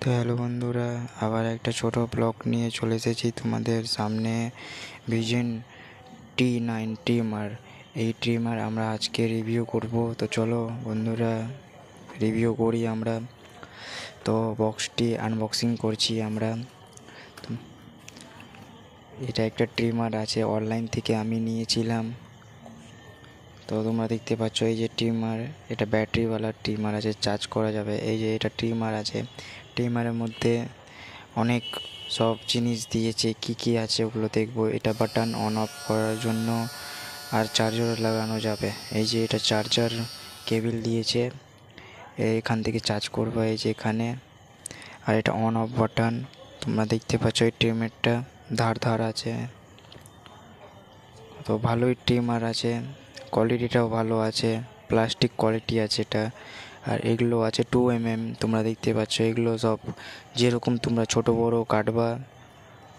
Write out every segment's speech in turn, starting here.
তো হ্যালো বন্ধুরা, আবার একটা ছোট ব্লগ নিয়ে চলে এসেছি তোমাদের সামনে। ভিজেন T9 ট্রিমার, এই ট্রিমার আমরা আজকে রিভিউ করব। তো চলো বন্ধুরা রিভিউ করি আমরা। তো বক্সটি আনবক্সিং করছি আমরা। তো এটা একটা ট্রিমার আছে, অনলাইন থেকে আমি নিয়েছিলাম। তো তোমরা দেখতে পাচ্ছ এই যে ট্রিমার, এটা ব্যাটারিওয়ালা ট্রিমার আছে, চার্জ করা যাবে। এই যে এটা ট্রিমার আছে, ট্রিমারের মধ্যে অনেক সব জিনিস দিয়েছে, কি কি আছে ওগুলো দেখবো। এটা বাটন অন অফ করার জন্য, আর চার্জার লাগানো যাবে। এই যে এটা চার্জার কেবল দিয়েছে, এখান থেকে চার্জ করবো এই যে এখানে। আর এটা অন অফ বাটন, তোমরা দেখতে পাচ্ছ এই ট্রিমারটা ধার ধার আছে। তো ভালোই ট্রিমার আছে, কোয়ালিটিটাও ভালো আছে, প্লাস্টিক কোয়ালিটি আছে এটা। আর এগুলো আছে 2mm, তোমরা দেখতে পাচ্ছ এগুলো সব যেরকম তোমরা ছোট বড় কাটবা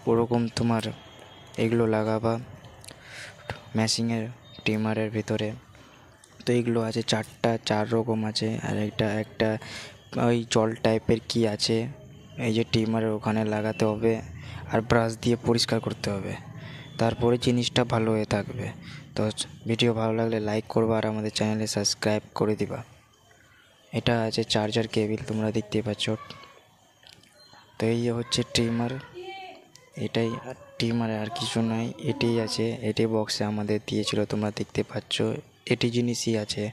ওরকম তোমার এগুলো লাগাবা ম্যাশিংয়ের ট্রিমারের ভিতরে। তো এগুলো আছে চার রকম আছে। আর এটা একটা ওই জল টাইপের কি আছে, এই যে ট্রিমারের ওখানে লাগাতে হবে আর ব্রাশ দিয়ে পরিষ্কার করতে হবে, তারপরে জিনিসটা ভালো হয়ে থাকবে। তো ভিডিও ভালো লাগলে লাইক করবা আর আমাদের চ্যানেলে সাবস্ক্রাইব করে দিবা। এটা আছে চার্জার কেবল, তোমরা দেখতে পাচ্ছ। তো এই হচ্ছে ট্রিমার, এটাই ট্রিমারে আর কিছু নাই, এটাই আছে। এটি বক্সে আমাদের দিয়েছিল, তোমরা দেখতে পাচ্ছ এটি জিনিসই আছে।